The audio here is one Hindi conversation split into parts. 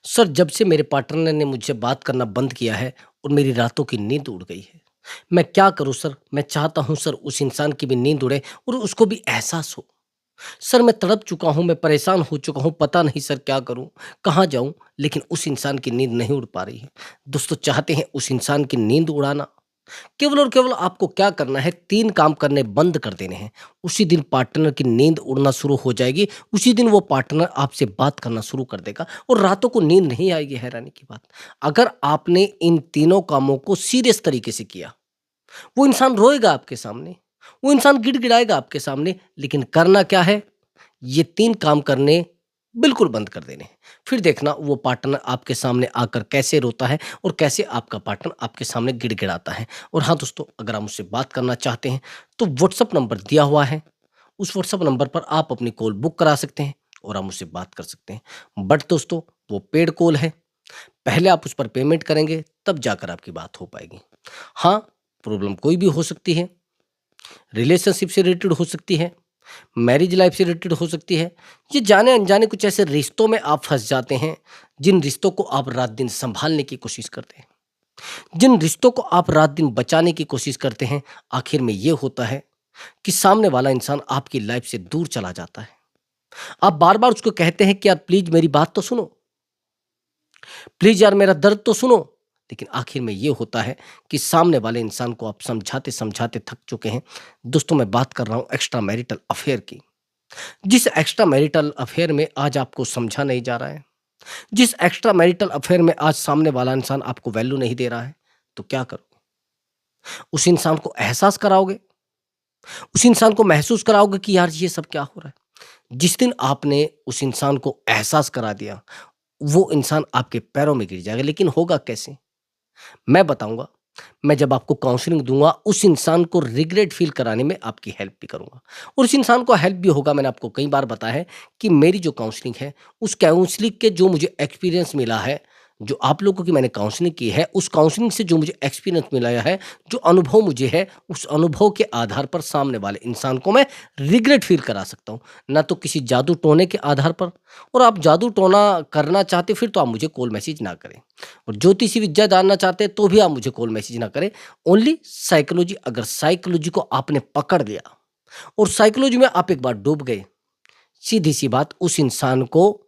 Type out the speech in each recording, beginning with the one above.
सर, जब से मेरे पार्टनर ने मुझसे बात करना बंद किया है और मेरी रातों की नींद उड़ गई है। मैं क्या करूँ सर? मैं चाहता हूँ सर उस इंसान की भी नींद उड़े और उसको भी एहसास हो। सर, मैं तड़प चुका हूँ, मैं परेशान हो चुका हूँ, पता नहीं सर क्या करूँ? कहाँ जाऊँ? लेकिन उस इंसान की नींद नहीं उड़ पा रही है। दोस्तों, चाहते हैं उस इंसान की नींद उड़ाना? केवल और केवल आपको क्या करना है, 3 काम करने बंद कर देने हैं। उसी दिन पार्टनर की नींद उड़ना शुरू हो जाएगी, उसी दिन वो पार्टनर आपसे बात करना शुरू कर देगा और रातों को नींद नहीं आएगी, हैरानी की बात। अगर आपने इन तीनों कामों को सीरियस तरीके से किया, वो इंसान रोएगा आपके सामने, वो इंसान गिड़गिड़ाएगा आपके सामने, लेकिन करना क्या है? ये 3 काम करने बिल्कुल बंद कर देने हैं। फिर देखना वो पार्टनर आपके सामने आकर कैसे रोता है और कैसे आपका पार्टनर आपके सामने गिड़गिड़ाता है। और हाँ दोस्तों, अगर आप मुझसे बात करना चाहते हैं, तो व्हाट्सएप नंबर दिया हुआ है। उस व्हाट्सएप नंबर पर आप अपनी कॉल बुक करा सकते हैं और आप मुझसे बात कर सकते हैं। बट दोस्तों, वो पेड कॉल है। पहले आप उस पर पेमेंट करेंगे, तब जाकर आपकी बात हो पाएगी। हाँ, प्रॉब्लम कोई भी हो सकती है, रिलेशनशिप से रिलेटेड हो सकती है, मैरिज लाइफ से रिलेटेड हो सकती है। ये जाने-अनजाने कुछ ऐसे रिश्तों में आप फँस जाते हैं, जिन रिश्तों को आप रात-दिन सँभालने की कोशिश करते हैं। जिन रिश्तों को आप रात-दिन बचाने की कोशिश करते हैं, आखिर में ये होता है कि सामने वाला इंसान आपकी लाइफ से दूर चला जाता है। आप बार-बार उसको कहते हैं कि यार प्लीज़ मेरी बात तो सुनो, प्लीज़ यार मेरा दर्द तो सुनो। लेकिन आखिर में ये होता है कि सामने वाले इंसान को आप समझाते-समझाते थक चुके हैं। दोस्तों, मैं बात कर रहा हूँ एक्स्ट्रा मैरिटल अफ़ेयर की। जिस एक्स्ट्रा मैरिटल अफेयर में आज आपको समझा नहीं जा रहा है, जिस एक्स्ट्रा मैरिटल अफेयर में आज सामने वाला इंसान आपको वैल्यू नहीं दे रहा है, तो क्या करोगे? उस इंसान को एहसास कराओगे? उस इंसान को महसूस कराओगे कि यार ये सब क्या हो रहा है? जिस दिन आपने उस इंसान को एहसास करा दिया, वो इंसान आपके पैरों में गिर जाएगा। लेकिन होगा कैसे? मैं बताऊँगा। मैं जब आपको काउंसलिंग दूँगा, उस इंसान को रिग्रेट फ़ील कराने में आपकी हेल्प भी करूँगा और उस इंसान को हेल्प भी होगा। मैंने आपको कई बार बताया है कि मेरी जो काउंसलिंग है, उस काउंसलिंग के जो मुझे एक्सपीरियंस मिला है, जो आप लोगों की मैंने काउंसलिंग की है, उस काउंसलिंग से जो मुझे एक्सपीरियंस मिला है, जो अनुभव मुझे है, उस अनुभव के आधार पर सामने वाले इंसान को मैं रिग्रेट फ़ील करा सकता हूँ, ना तो किसी जादू-टोने के आधार पर। और आप जादू-टोना करना चाहते, फिर तो आप मुझे कॉल मैसेज ना करें। और ज्योतिषी विद्या जानना चाहते हैं, तो भी आप मुझे कॉल मैसेज ना करें। ओनली साइकोलॉजी, अगर साइकोलॉजी को आपने पकड़ लिया और साइकोलॉजी में आप एक बार डूब गए, सीधी सी बात, उस इंसान को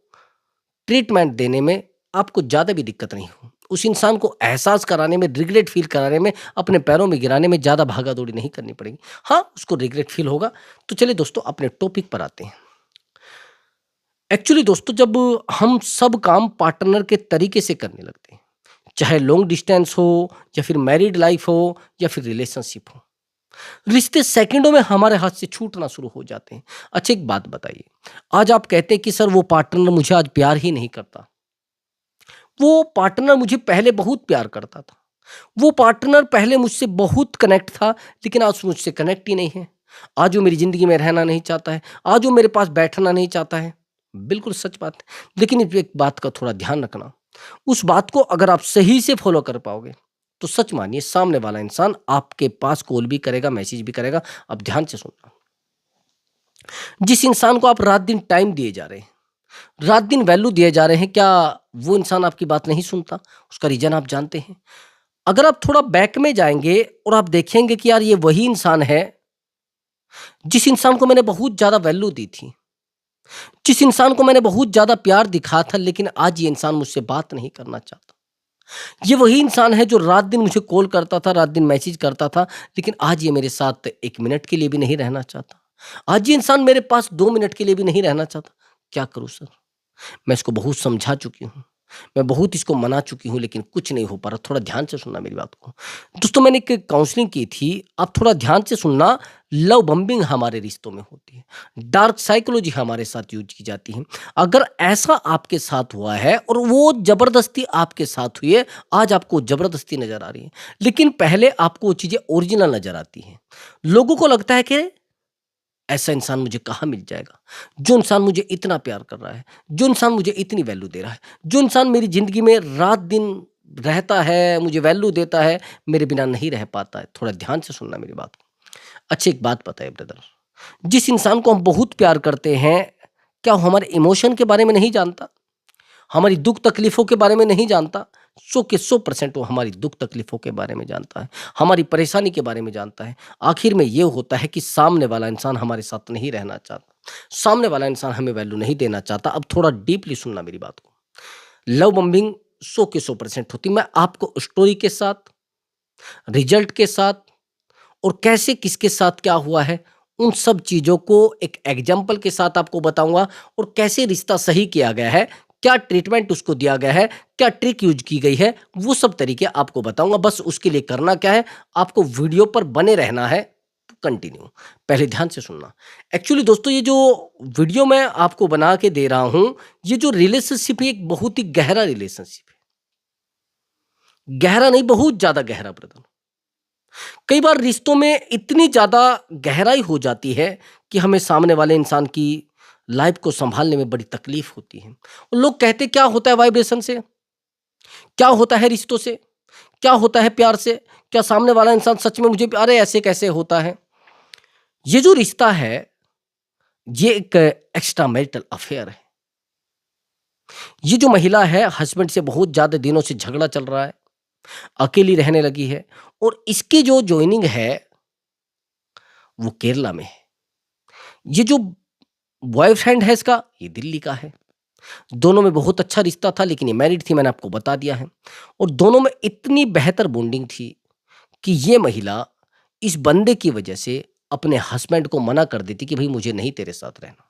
ट्रीटमेंट देने में आपको ज़्यादा भी दिक्कत नहीं हो। उस इंसान को एहसास कराने में, रिग्रेट फील कराने में, अपने पैरों में गिराने में ज़्यादा भागा दौड़ी नहीं करनी पड़ेगी। हाँ, उसको रिग्रेट फील होगा। तो चलिए दोस्तों, अपने टॉपिक पर आते हैं। एक्चुअली दोस्तों, जब हम सब काम पार्टनर के तरीके से करने लगते हैं, चाहे लॉन्ग डिस्टेंस हो या फिर मैरिड लाइफ हो या फिर रिलेशनशिप हो, रिश्ते सेकंडों में हमारे हाथ से छूटना शुरू हो जाते हैं। अच्छा, एक बात बताइए, आज आप कहते हैं कि सर वो पार्टनर मुझे आज प्यार ही नहीं करता, वो पार्टनर मुझे पहले बहुत प्यार करता था, वो पार्टनर पहले मुझसे बहुत कनेक्ट था, लेकिन आज मुझसे कनेक्ट ही नहीं है। आज वो मेरी ज़िंदगी में रहना नहीं चाहता है, आज वो मेरे पास बैठना नहीं चाहता है। बिल्कुल सच बात है, लेकिन इस एक बात का थोड़ा ध्यान रखना, उस बात को अगर आप सही से फ़ॉलो कर पाओगे, तो सच मानिए सामने वाला इंसान आपके पास कॉल भी करेगा, मैसेज भी करेगा। अब ध्यान से सुनना, जिस इंसान को आप रात-दिन टाइम दिए जा रहे हैं, रात-दिन वैल्यू दिए जा रहे हैं, क्या वो इंसान आपकी बात नहीं सुनता? उसका रीज़न आप जानते हैं। अगर आप थोड़ा बैक में जाएँगे और आप देखेंगे कि यार ये वही इंसान है, जिस इंसान को मैंने बहुत ज़्यादा वैल्यू दी थी, जिस इंसान को मैंने बहुत ज़्यादा प्यार दिखाया था, लेकिन आज ये इंसान मुझसे बात नहीं करना चाहता। ये वही इंसान है जो रात-दिन मुझे कॉल करता था, रात-दिन मैसेज करता था, लेकिन आज ये मेरे साथ 1 मिनट के लिए भी नहीं रहना चाहता। आज ये इंसान मेरे पास 2 मिनट के लिए भी नहीं रहना चाहता। क्या करूँ सर? मैं इसको बहुत समझा चुकी हूँ। मैं बहुत इसको मना चुकी हूँ, लेकिन कुछ नहीं हो पा रहा। थोड़ा ध्यान से सुनना मेरी बात को। दोस्तों, मैंने एक काउंसलिंग की थी, आप थोड़ा ध्यान से सुनना। लव बम्बिंग हमारे रिश्तों में होती है। डार्क साइकोलॉजी हमारे साथ यूज़ की जाती है। अगर ऐसा आपके साथ हुआ है और वो ज़बरदस्ती आपके साथ हुई है, आज आपको ज़बरदस्ती नज़र आ रही है, लेकिन पहले आपको वो चीज़ें ओरिजिनल नज़र आती हैं। लोगों को लगता है कि ऐसा इंसान मुझे कहाँ मिल जाएगा, जो इंसान मुझे इतना प्यार कर रहा है, जो इंसान मुझे इतनी वैल्यू दे रहा है, जो इंसान मेरी ज़िंदगी में रात-दिन रहता है, मुझे वैल्यू देता है, मेरे बिना नहीं रह पाता है। थोड़ा ध्यान से सुनना मेरी बात को। अच्छा, एक बात बताइए ब्रदर, जिस इंसान को हम बहुत प्यार करते हैं, क्या वो हमारे इमोशन के बारे में नहीं जानता? हमारी दुख तकलीफों के बारे में नहीं जानता। 100 के 100% वो हमारी दुख तकलीफों के बारे में जानता है, हमारी परेशानी के बारे में जानता है। आखिर में ये होता है कि सामने वाला इंसान हमारे साथ नहीं रहना चाहता, सामने वाला इंसान हमें वैल्यू नहीं देना चाहता। अब थोड़ा डीपली सुनना मेरी बात को। लव बम्बिंग 100 के 100% होती। मैं आपको स्टोरी के साथ, रिजल्ट के साथ और कैसे किसके साथ क्या हुआ है, उन सब चीज़ों को एक एग्जाम्पल के साथ आपको बताऊंगा, और कैसे रिश्ता सही किया गया है, क्या ट्रीटमेंट उसको दिया गया है, क्या ट्रिक यूज की गई है, वो सब तरीके आपको बताऊंगा। बस उसके लिए करना क्या है, आपको वीडियो पर बने रहना है। कंटिन्यू, पहले ध्यान से सुनना। एक्चुअली दोस्तों, ये जो वीडियो मैं आपको बना के दे रहा हूं, ये जो रिलेशनशिप है एक बहुत ही गहरा रिलेशनशिप है। गहरा नहीं, बहुत ज्यादा गहरा ब्रदर। कई बार रिश्तों में इतनी ज़्यादा गहराई हो जाती है कि हमें सामने वाले इंसान की लाइफ को संभालने में बड़ी तकलीफ होती है। और लोग कहते क्या होता है वाइब्रेशन से, क्या होता है रिश्तों से, क्या होता है प्यार से, क्या सामने वाला इंसान सच में मुझे अरे ऐसे कैसे होता है। ये जो रिश्ता है ये एक एक्स्ट्रा मैरिटल अफेयर है। ये जो महिला है हस्बैंड से बहुत ज्यादा दिनों से झगड़ा चल रहा है, अकेली रहने लगी है, और इसकी जो ज्वाइनिंग है वो केरला में है। ये जो बॉयफ्रेंड है इसका, ये दिल्ली का है। दोनों में बहुत अच्छा रिश्ता था, लेकिन ये मैरिड थी, मैंने आपको बता दिया है। और दोनों में इतनी बेहतर बॉन्डिंग थी कि ये महिला इस बंदे की वजह से अपने हस्बैंड को मना कर देती कि भाई मुझे नहीं तेरे साथ रहना।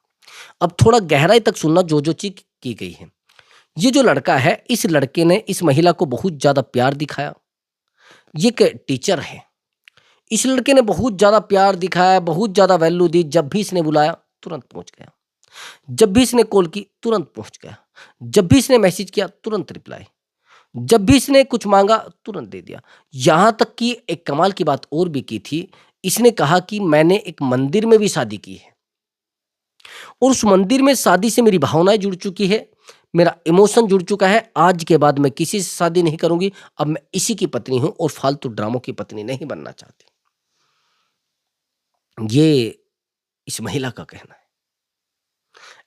अब थोड़ा गहराई तक सुनना जो जो चीज की गई है। ये जो लड़का है, इस लड़के ने इस महिला को बहुत ज्यादा प्यार दिखाया। ये एक टीचर है। इस लड़के ने बहुत ज्यादा प्यार दिखाया, बहुत ज्यादा वैल्यू दी। जब भी इसने बुलाया तुरंत पहुंच गया, जब भी इसने कॉल की तुरंत पहुंच गया, जब भी इसने मैसेज किया तुरंत रिप्लाई, जब भी इसने कुछ मांगा तुरंत दे दिया। यहां तक कि एक कमाल की बात और भी की थी। इसने कहा कि मैंने एक मंदिर में भी शादी की है, और उस मंदिर में शादी से मेरी भावनाएं जुड़ चुकी है, मेरा इमोशन जुड़ चुका है। आज के बाद मैं किसी से शादी नहीं करूंगी, अब मैं इसी की पत्नी हूं और फालतू ड्रामों की पत्नी नहीं बनना चाहती। ये इस महिला का कहना है।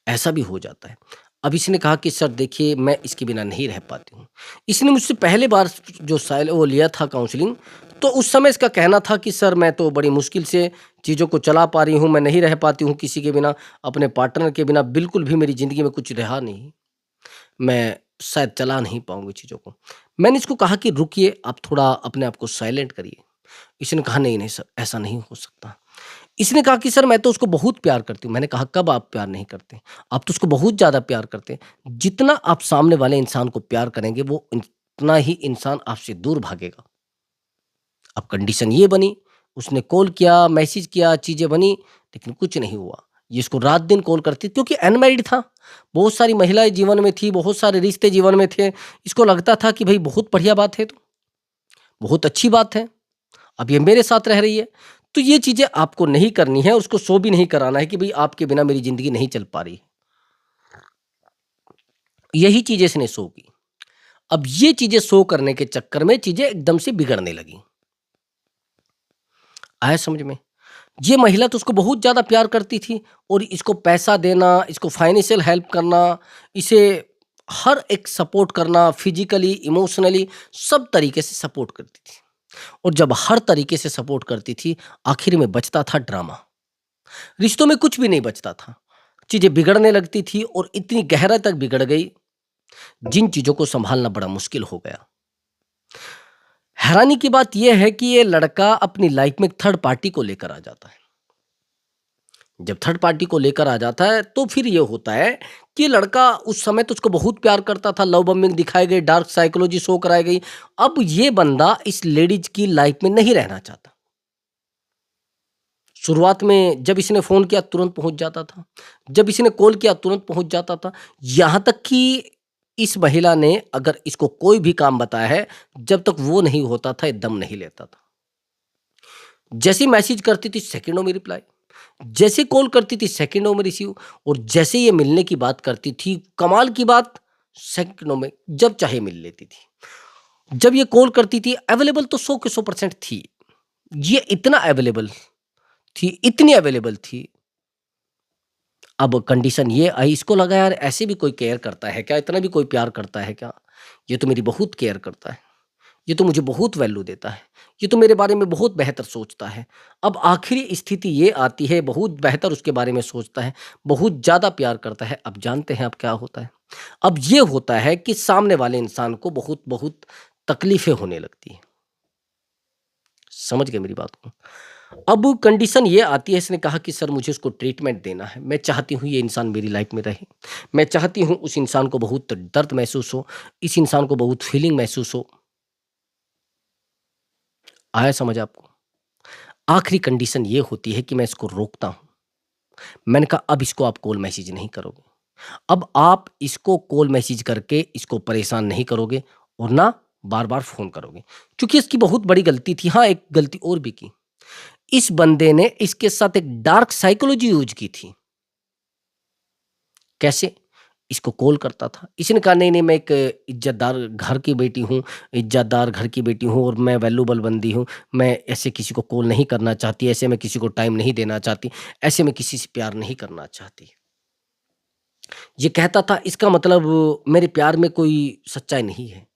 ऐसा भी हो जाता है। अब इसने कहा कि सर देखिए मैं इसके बिना नहीं रह पाती हूँ। इसने मुझसे पहले बार जो साइल वो लिया था काउंसलिंग, तो उस समय इसका कहना था कि सर मैं तो बड़ी मुश्किल से चीज़ों को चला पा रही हूँ, मैं नहीं रह पाती हूँ किसी के बिना, अपने पार्टनर के बिना बिल्कुल भी मेरी ज़िंदगी में कुछ रहा नहीं, मैं शायद चला नहीं पाऊँगी चीज़ों को। मैंने इसको कहा कि रुकिए, आप थोड़ा अपने आप को साइलेंट करिए। इसने कहा नहीं, नहीं सर ऐसा नहीं हो सकता। इसने कहा कि सर मैं तो उसको बहुत प्यार करती हूँ। मैंने कहा कब आप प्यार नहीं करते? आप तो उसको बहुत ज़्यादा प्यार करते हैं। जितना आप सामने वाले इंसान को प्यार करेंगे वो उतना ही इंसान आपसे दूर भागेगा। अब कंडीशन ये बनी, उसने कॉल किया, मैसेज किया, चीज़ें बनी, लेकिन कुछ नहीं हुआ। ये इसको रात दिन कॉल करती क्योंकि अनमैरिड था। बहुत सारी महिलाएँ जीवन में थी, बहुत सारे रिश्ते जीवन में थे। इसको लगता था कि भई बहुत बढ़िया बात है, तो बहुत अच्छी बात है। अब ये मेरे साथ रह रही है। तो ये चीज़ें आपको नहीं करनी है, उसको शो भी नहीं कराना है कि भई आपके बिना मेरी ज़िंदगी नहीं चल पा रही। यही चीज़ें इसने शो की। अब ये चीज़ें शो करने के चक्कर में चीज़ें एकदम से बिगड़ने लगीं। आया समझ में? ये महिला तो उसको बहुत ज़्यादा प्यार करती थी, और इसको पैसा देना, इसको फाइनेंशियल हेल्प करना, इसे हर एक सपोर्ट करना, फिज़िकली, इमोशनली सब तरीके से सपोर्ट करती थी। और जब हर तरीके से सपोर्ट करती थी, आखिर में बचता था ड्रामा। रिश्तों में कुछ भी नहीं बचता था। चीज़ें बिगड़ने लगती थी और इतनी गहराई तक बिगड़ गई, जिन चीज़ों को सँभालना बड़ा मुश्किल हो गया। हैरानी की बात यह है कि ये लड़का अपनी लाइफ़ में एक थर्ड पार्टी को लेकर आ जाता है। जब थर्ड पार्टी को लेकर आ जाता है, तो फिर ये होता है कि लड़का उस समय तो उसको बहुत प्यार करता था, लव बम्बिंग दिखाई गई, डार्क साइकोलॉजी शो कराई गई। अब ये बंदा इस लेडीज़ की लाइफ़ में नहीं रहना चाहता। शुरुआत में जब इसने फ़ोन किया तुरंत पहुँच जाता था, जब इसने कॉल किया तुरंत पहुँच जाता था। यहाँ तक कि इस महिला ने अगर इसको कोई भी काम बताया है, जब तक वो नहीं होता था, ये दम नहीं लेता था। जैसे ही मैसेज करती थी सेकंडों में रिप्लाई, जैसे कॉल करती थी सेकंडों में रिसीव, और जैसे ये मिलने की बात करती थी, कमाल की बात, सेकंडों में जब चाहे मिल लेती थी। जब ये कॉल करती थी अवेलेबल तो 100 के 100% थी। ये इतना अवेलेबल थी, इतनी अवेलेबल थी, अब कंडीशन ये आई, इसको लगा यार ऐसे भी कोई केयर करता है क्या? इतना भी कोई प्यार करता है क्या? ये तो मेरी बहुत केयर करता है। ये तो मुझे बहुत वैल्यू देता है। ये तो मेरे बारे में बहुत बेहतर सोचता है। अब आखिरी स्थिति ये आती है, बहुत बेहतर उसके बारे में सोचता है, बहुत ज़्यादा प्यार करता है। अब जानते हैं अब क्या होता है? अब ये होता है कि सामने वाले इंसान को बहुत-बहुत तकलीफ़ें होने लगती हैं। समझ गए मेरी बात को? अब कंडीशन ये आती है, इसने कहा कि सर मुझे उसको ट्रीटमेंट देना है। मैं चाहती हूँ ये इंसान मेरी लाइफ़ में रहे। मैं चाहती हूँ उस इंसान को बहुत दर्द महसूस हो, इस इंसान को बहुत फीलिंग महसूस हो। आया समझ आपको? आखिरी कंडीशन ये होती है कि मैं इसको रोकता हूँ। मैंने कहा अब इसको आप कॉल मैसेज नहीं करोगे। अब आप इसको कॉल मैसेज करके इसको परेशान नहीं करोगे और ना बार-बार फ़ोन करोगे। क्योंकि इसकी बहुत बड़ी गलती थी। हाँ, एक गलती और भी की। इस बंदे ने इसके साथ एक डार्क साइकोलॉजी यूज़ की थी। कैसे? इसको कॉल करता था। इसने कहा नहीं, नहीं मैं एक इज़्ज़तदार घर की बेटी हूँ, इज़्ज़तदार घर की बेटी हूँ और मैं वैल्यूएबल बंदी हूँ। मैं ऐसे किसी को कॉल नहीं करना चाहती, ऐसे में किसी को टाइम नहीं देना चाहती, ऐसे में किसी से प्यार नहीं करना चाहती। ये कहता था इसका मतलब मेरे प्यार में कोई सच्चाई नहीं है।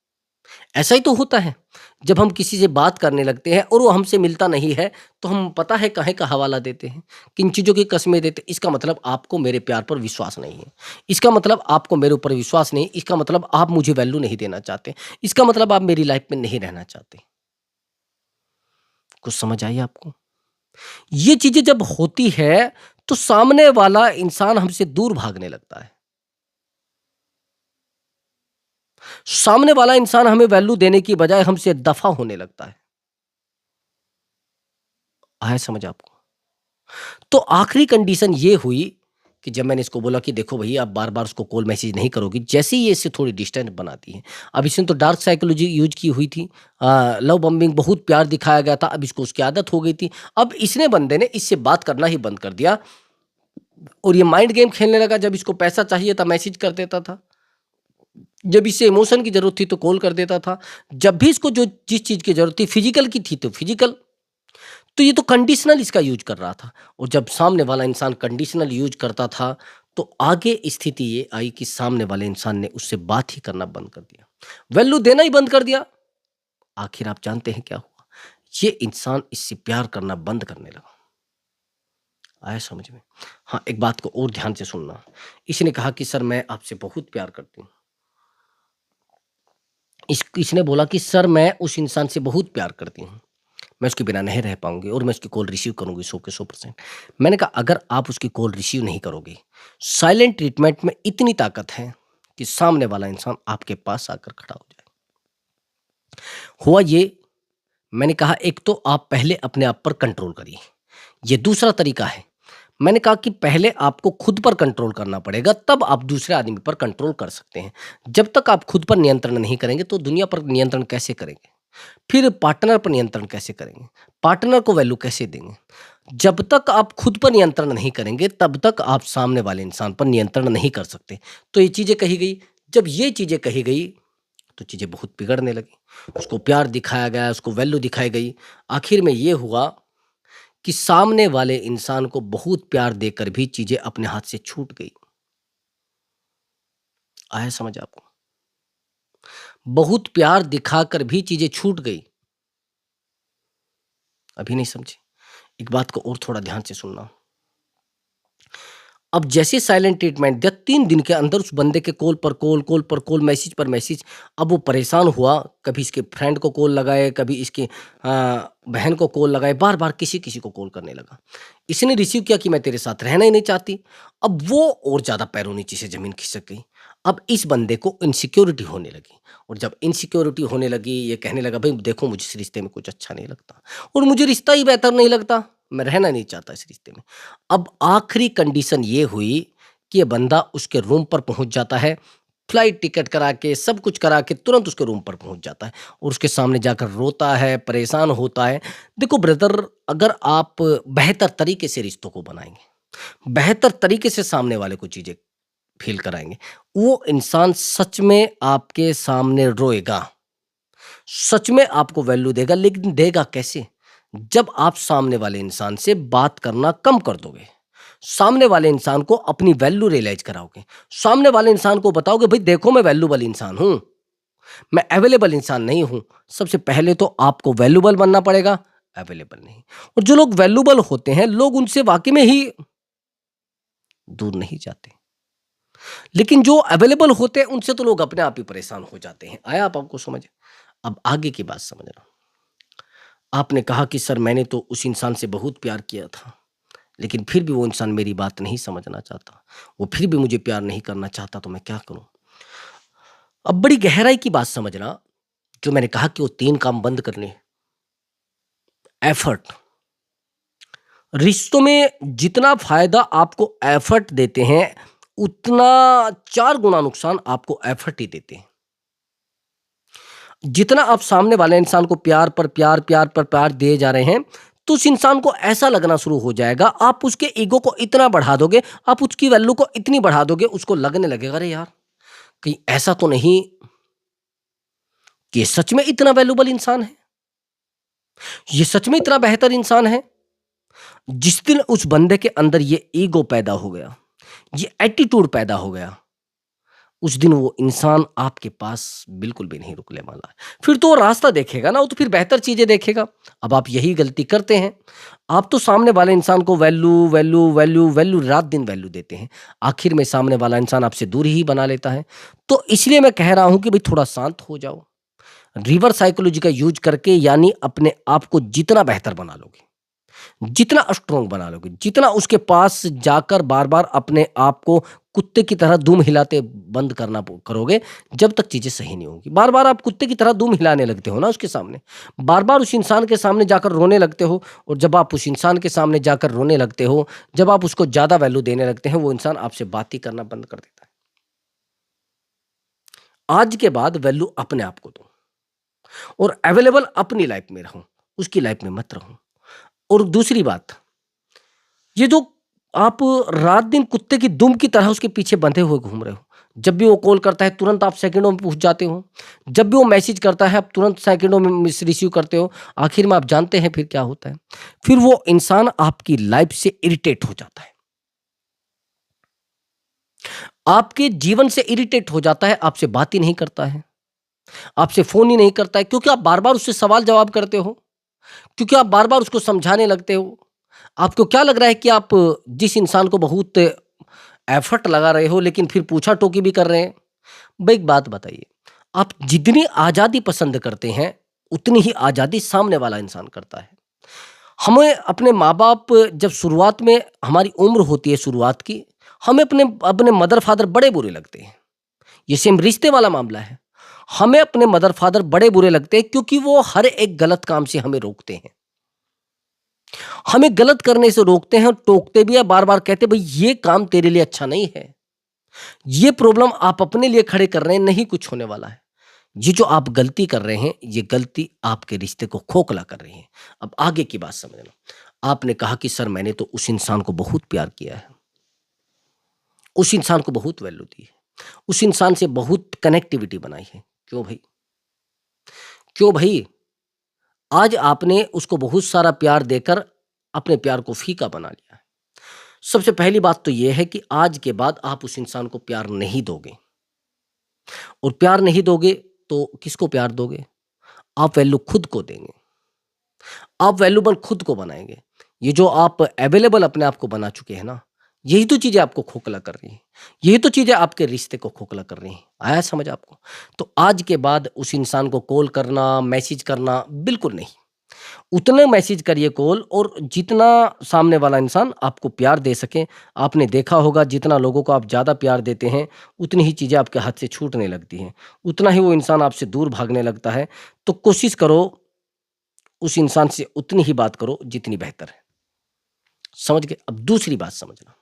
ऐसा ही तो होता है। जब हम किसी से बात करने लगते हैं और वो हमसे मिलता नहीं है, तो हम पता है काहे का हवाला देते हैं, किन चीज़ों की कस्में देते हैं। इसका मतलब आपको मेरे प्यार पर विश्वास नहीं है। इसका मतलब आपको मेरे ऊपर विश्वास नहीं, इसका मतलब आप मुझे वैल्यू नहीं देना चाहते। इसका मतलब आप मेरी लाइफ़ में नहीं रहना चाहते। कुछ समझ आई आपको? ये चीज़ें जब होती है, तो सामने वाला इंसान हमसे दूर भागने लगता है। सामने वाला इंसान हमें वैल्यू देने की बजाय हमसे दफ़ा होने लगता है। आया समझ आपको? तो आखिरी कंडीशन ये हुई कि जब मैंने इसको बोला कि देखो भैया आप बार-बार उसको कॉल मैसेज नहीं करोगी, जैसे ही ये इससे थोड़ी डिस्टेंस बनाती है। अब इसने तो डार्क साइकोलॉजी यूज़ की हुई थी। लव बॉम्बिंग बहुत प्यार दिखाया गया था, अब इसको उसकी आदत हो गई थी। अब इसने बंदे ने इससे बात करना ही बंद कर दिया और ये माइंड गेम खेलने लगा। जब इसको पैसा चाहिए था मैसेज कर देता था, जब इसे इमोशन की ज़रूरत थी तो कॉल कर देता था। जब भी इसको जो जिस चीज़ की ज़रूरत थी, फिज़िकल की थी तो फिज़िकल। तो ये तो कंडीशनल इसका यूज़ कर रहा था और जब सामने वाला इंसान कंडीशनल यूज़ करता था, तो आगे स्थिति ये आई कि सामने वाले इंसान ने उससे बात ही करना बंद कर दिया। वैल्यू देना ही बंद कर दिया। आखिर आप जानते हैं क्या हुआ? ये इंसान इससे प्यार करना बंद करने लगा। आया समझ में? हाँ, एक बात को और ध्यान से सुनना। इसने कहा कि सर मैं आपसे बहुत प्यार करती हूँ। इसने बोला कि सर मैं उस इंसान से बहुत प्यार करती हूँ। मैं उसके बिना नहीं रह पाऊँगी और मैं उसकी कॉल रिसीव करूँगी 100 के 100%। मैंने कहा अगर आप उसकी कॉल रिसीव नहीं करोगे, साइलेंट ट्रीटमेंट में इतनी ताकत है कि सामने वाला इंसान आपके पास आकर खड़ा हो जाए। हुआ ये, मैंने कहा एक तो आप पहले अपने आप पर कंट्रोल करिए। ये दूसरा तरीका है। मैंने कहा कि पहले आपको खुद पर कंट्रोल करना पड़ेगा, तब आप दूसरे आदमी पर कंट्रोल कर सकते हैं। जब तक आप खुद पर नियंत्रण नहीं करेंगे, तो दुनिया पर नियंत्रण कैसे करेंगे? फिर पार्टनर पर नियंत्रण कैसे करेंगे? पार्टनर को वैल्यू कैसे देंगे? जब तक आप खुद पर नियंत्रण नहीं करेंगे, तब तक आप सामने वाले इंसान पर नियंत्रण नहीं कर सकते। तो ये चीज़ें कही गई। जब ये चीज़ें कही गई, तो चीज़ें बहुत बिगड़ने लगी। उसको प्यार दिखाया गया, उसको वैल्यू दिखाई गई। आखिर में ये हुआ कि सामने वाले इंसान को बहुत प्यार देकर भी चीज़ें अपने हाथ से छूट गई। आया समझ आपको? बहुत प्यार दिखाकर भी चीज़ें छूट गई। अभी नहीं समझे? एक बात को और थोड़ा ध्यान से सुनना। अब जैसे साइलेंट ट्रीटमेंट दिया, 3 दिन के अंदर उस बंदे के कॉल पर कॉल, कॉल पर कॉल, मैसेज पर मैसेज। अब वो परेशान हुआ, कभी इसके फ्रेंड को कॉल लगाए, कभी इसके बहन को कॉल लगाए, बार-बार किसी-किसी को कॉल करने लगा। इसने रिसीव किया कि मैं तेरे साथ रहना ही नहीं चाहती। अब वो और ज़्यादा पैरों नीचे से ज़मीन खिसक गई। अब इस बंदे को इनसिक्योरिटी होने लगी और जब इनसिक्योरिटी होने लगी, ये कहने लगा भई देखो मुझे इस रिश्ते में कुछ अच्छा नहीं लगता और मुझे रिश्ता ही बेहतर नहीं लगता, मैं रहना नहीं चाहता इस रिश्ते में। अब आखिरी कंडीशन ये हुई कि ये बंदा उसके रूम पर पहुँच जाता है, फ्लाइट टिकट करा के, सब कुछ करा के तुरंत उसके रूम पर पहुँच जाता है और उसके सामने जाकर रोता है, परेशान होता है। देखो ब्रदर, अगर आप बेहतर तरीके से रिश्तों को बनाएँगे, बेहतर तरीके से सामने वाले को चीज़ें फ़ील कराएँगे, वो इंसान सच में आपके सामने रोएगा, सच में आपको वैल्यू देगा, लेकिन देगा कैसे? जब आप सामने वाले इंसान से बात करना कम कर दोगे। सामने वाले इंसान को अपनी वैल्यू रियलाइज कराओगे, सामने वाले इंसान को बताओगे भाई देखो मैं वैल्यूबल इंसान हूं, मैं अवेलेबल इंसान नहीं हूं। सबसे पहले तो आपको वैल्यूबल बनना पड़ेगा, अवेलेबल नहीं। और जो लोग वैल्यूबल होते हैं लोग उनसे वाकई में ही दूर नहीं जाते, लेकिन जो अवेलेबल होते हैं उनसे तो लोग अपने आप ही परेशान हो जाते हैं। आया आप आपको समझ? अब आगे की बात समझना। आपने कहा कि सर मैंने तो उस इंसान से बहुत प्यार किया था, लेकिन फिर भी वो इंसान मेरी बात नहीं समझना चाहता, वो फिर भी मुझे प्यार नहीं करना चाहता, तो मैं क्या करूं? अब बड़ी गहराई की बात समझना। जो मैंने कहा कि वो 3 काम बंद करने, एफर्ट। रिश्तों में जितना फायदा आपको एफर्ट देते हैं, उतना 4 गुना नुकसान आपको एफर्ट ही देते हैं। जितना आप सामने वाले इंसान को प्यार पर प्यार, प्यार पर प्यार दिए जा रहे हैं, तो उस इंसान को ऐसा लगना शुरू हो जाएगा, आप उसके ईगो को इतना बढ़ा दोगे, आप उसकी वैल्यू को इतनी बढ़ा दोगे, उसको लगने लगेगा अरे यार, कहीं ऐसा तो नहीं कि ये सच में इतना वैल्यूबल इंसान है, ये सच में इतना बेहतर इंसान है। जिस दिन उस बंदे के अंदर ये ईगो पैदा हो गया, ये एटीट्यूड पैदा हो गया, उस दिन वो इंसान आपके पास बिल्कुल भी नहीं रुकने वाला है। फिर तो वो रास्ता देखेगा ना, वो तो फिर बेहतर चीजें देखेगा। अब आप यही गलती करते हैं, आप तो सामने वाले इंसान को वैल्यू वैल्यू वैल्यू वैल्यू रात दिन वैल्यू देते हैं, आखिर में सामने वाला इंसान आपसे दूर ही बना लेता है। तो इसलिए मैं कह रहा हूं कि भाई थोड़ा शांत हो जाओ, रिवर्स साइकोलॉजी का यूज करके, यानी अपने आप को जितना बेहतर बना लोगे, जितना स्ट्रोंग बना लोगे, जितना उसके पास जाकर बार बार अपने आप को कुत्ते की तरह दुम हिलाते बंद करना करोगे, जब तक चीजें सही नहीं होंगी। बार बार आप कुत्ते की तरह दुम हिलाने लगते हो ना उसके सामने, बार बार उस इंसान के सामने जाकर रोने लगते हो, और जब आप उस इंसान के सामने जाकर रोने लगते हो, जब आप उसको ज्यादा वैल्यू देने लगते हैं, वो इंसान आपसे बात ही करना बंद कर देता है। आज के बाद वैल्यू अपने आप को दो, और अवेलेबल अपनी लाइफ में रहो, उसकी लाइफ में मत रहो। और दूसरी बात, ये जो आप रात दिन कुत्ते की दुम की तरह उसके पीछे बंधे हुए घूम रहे हो, जब भी वो कॉल करता है तुरंत आप सेकंडों में पहुंच जाते हो, जब भी वो मैसेज करता है आप तुरंत सेकंडों में मिस रिसीव करते हो, आखिर में आप जानते हैं फिर क्या होता है? फिर वो इंसान आपकी लाइफ से इरिटेट हो जाता है, आपके जीवन से इरिटेट हो जाता है, आपसे बात ही नहीं करता है, आपसे फोन ही नहीं करता है, क्योंकि आप बार बार उससे सवाल जवाब करते हो, क्योंकि आप बार बार उसको समझाने लगते हो। आपको क्या लग रहा है कि आप जिस इंसान को बहुत एफर्ट लगा रहे हो, लेकिन फिर पूछा टोकी भी कर रहे हैं। भाई एक बात बताइए, आप जितनी आज़ादी पसंद करते हैं, उतनी ही आज़ादी सामने वाला इंसान करता है। हमें अपने माँ बाप, जब शुरुआत में हमारी उम्र होती है शुरुआत की, हमें अपने अपने मदर फादर बड़े बुरे लगते हैं। ये सेम रिश्ते वाला मामला है, हमें अपने मदर फादर बड़े बुरे लगते हैं, क्योंकि वो हर एक गलत काम से हमें रोकते हैं, हमें गलत करने से रोकते हैं, टोकते भी है, बार बार कहते हैं भाई ये काम तेरे लिए अच्छा नहीं है, ये प्रॉब्लम आप अपने लिए खड़े कर रहे हैं, नहीं कुछ होने वाला है। ये जो आप गलती कर रहे हैं, ये गलती आपके रिश्ते को खोखला कर रही है। अब आगे की बात समझना। आपने कहा कि सर मैंने तो उस इंसान को बहुत प्यार किया है, उस इंसान को बहुत वैल्यू दी है, उस इंसान से बहुत कनेक्टिविटी बनाई है। क्यों भाई? क्यों भाई? आज आपने उसको बहुत सारा प्यार देकर अपने प्यार को फीका बना लिया है। सबसे पहली बात तो यह है कि आज के बाद आप उस इंसान को प्यार नहीं दोगे, और प्यार नहीं दोगे तो किसको प्यार दोगे? आप वैल्यू खुद को देंगे, आप वैल्यूबल खुद को बनाएंगे। ये जो आप अवेलेबल अपने आप को बना चुके हैं ना, यही तो चीजें आपको खोखला कर रही हैं, यही तो चीजें आपके रिश्ते को खोखला कर रही हैं। आया समझ आपको? तो आज के बाद उस इंसान को कॉल करना, मैसेज करना बिल्कुल नहीं। उतने मैसेज करिए, कॉल, और जितना सामने वाला इंसान आपको प्यार दे सके। आपने देखा होगा जितना लोगों को आप ज़्यादा प्यार देते हैं, उतनी ही चीज़ें आपके हाथ से छूटने लगती हैं, उतना ही वो इंसान आपसे दूर भागने लगता है। तो कोशिश करो उस इंसान से उतनी ही बात करो जितनी बेहतर है। समझ गए? अब दूसरी बात समझना,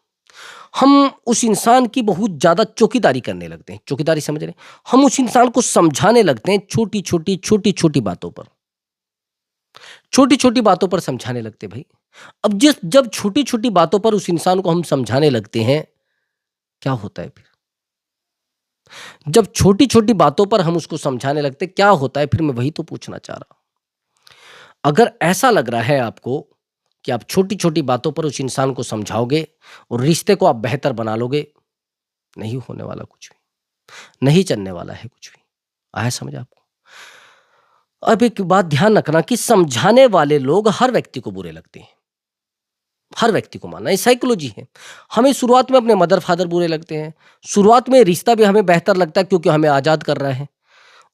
हम उस इंसान की बहुत ज़्यादा चौकीदारी करने लगते हैं। चौकीदारी समझ रहे हैं? हम उस इंसान को समझाने लगते हैं छोटी छोटी बातों पर, छोटी छोटी बातों पर समझाने लगते हैं भाई। अब जब छोटी छोटी बातों पर उस इंसान को हम समझाने लगते हैं, क्या होता है फिर? जब छोटी छोटी बातों पर हम उसको समझाने लगते क्या होता है फिर? मैं वही तो पूछना चाह रहा हूं। अगर ऐसा लग रहा है आपको कि आप छोटी-छोटी बातों पर उस इंसान को समझाओगे और रिश्ते को आप बेहतर बना लोगे, नहीं होने वाला कुछ भी, नहीं चलने वाला है कुछ भी। आया समझ आपको? अब एक बात ध्यान रखना कि समझाने वाले लोग हर व्यक्ति को बुरे लगते हैं। हर व्यक्ति को मानना, ये साइकोलॉजी है। हमें शुरुआत में अपने मदर-फादर बुरे लगते हैं। शुरुआत में रिश्ता भी हमें बेहतर लगता है क्योंकि हमें आज़ाद कर रहा है।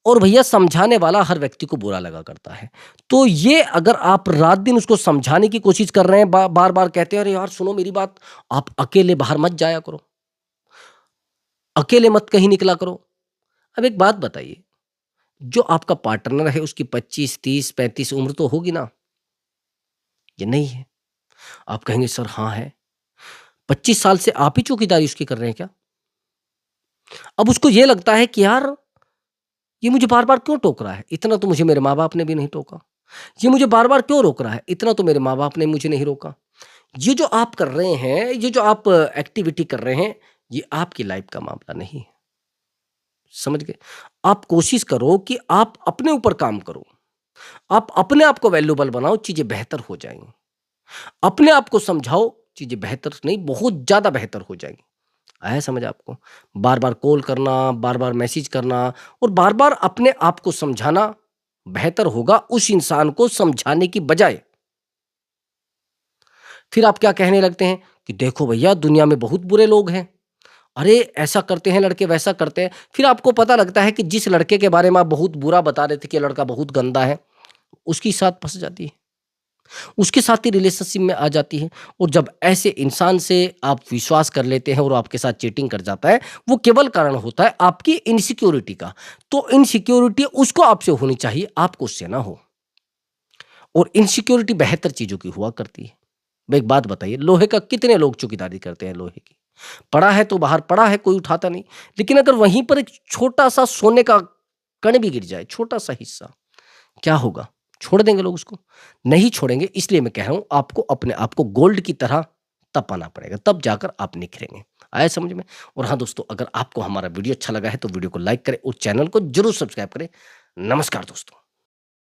और भैया समझाने वाला हर व्यक्ति को बुरा लगा करता है। तो ये अगर आप रात-दिन उसको समझाने की कोशिश कर रहे हैं, बार-बार कहते हैं, "अरे यार सुनो मेरी बात, आप अकेले बाहर मत जाया करो। अकेले मत कहीं निकला करो।" अब एक बात बताइए, जो आपका पार्टनर है उसकी 25, 30, 35 उम्र तो होगी ना? ये नहीं है। आप कहेंगे सर हाँ है। 25 साल से आप ही चौकीदारी उसकी कर रहे हैं क्या? अब उसको ये लगता है कि यार ये मुझे बार-बार क्यों टोक रहा है? इतना तो मुझे मेरे माँ-बाप ने भी नहीं टोका। ये मुझे बार-बार क्यों रोक रहा है? इतना तो मेरे माँ-बाप ने मुझे नहीं रोका। ये जो आप कर रहे हैं, ये जो आप एक्टिविटी कर रहे हैं, ये आपकी लाइफ का मामला नहीं है। समझ गए? आप कोशिश करो कि आप अपने ऊपर काम करो। आप अपने आप को वैल्यूएबल बनाओ, चीज़ें बेहतर हो जाएँगी। अपने आप को समझाओ, चीज़ें बेहतर नहीं, बहुत ज़्यादा बेहतर हो जाएँगी। आया समझ आपको? बार-बार कॉल करना, बार-बार मैसेज करना और बार-बार अपने आप को समझाना बेहतर होगा उस इंसान को समझाने की बजाय। फिर आप क्या कहने लगते हैं कि देखो भैया दुनिया में बहुत बुरे लोग हैं। अरे ऐसा करते हैं लड़के, वैसा करते हैं। फिर आपको पता लगता है कि जिस लड़के के बारे में आप बहुत बुरा बता रहे थे कि ये लड़का बहुत गंदा है, उसके साथ फँस जाती है। उसके साथ ही रिलेशनशिप में आ जाती है और जब ऐसे इंसान से आप विश्वास कर लेते हैं और वो आपके साथ चीटिंग कर जाता है, वो केवल कारण होता है आपकी इनसिक्योरिटी का। तो इनसिक्योरिटी उसको आपसे होनी चाहिए, आपको उससे ना हो। और इनसिक्योरिटी बेहतर चीज़ों की हुआ करती है। अब एक बात बताइए, लोहे का कितने लोग चौकीदारी करते हैं लोहे की? पड़ा है तो बाहर पड़ा है, कोई उठाता नहीं। लेकिन अगर वहीं पर एक छोटा-सा सोने का कण भी गिर जाए, छोटा-सा हिस्सा, क्या होगा? छोड़ देंगे लोग उसको? नहीं छोड़ेंगे, इसलिए मैं कह रहा हूँ आपको अपने आप को गोल्ड की तरह तपाना पड़ेगा, तब जाकर आप निखरेंगे। आया समझ में? और हाँ दोस्तों, अगर आपको हमारा वीडियो अच्छा लगा है तो वीडियो को लाइक करें और चैनल को ज़रूर सब्सक्राइब करें। नमस्कार दोस्तों।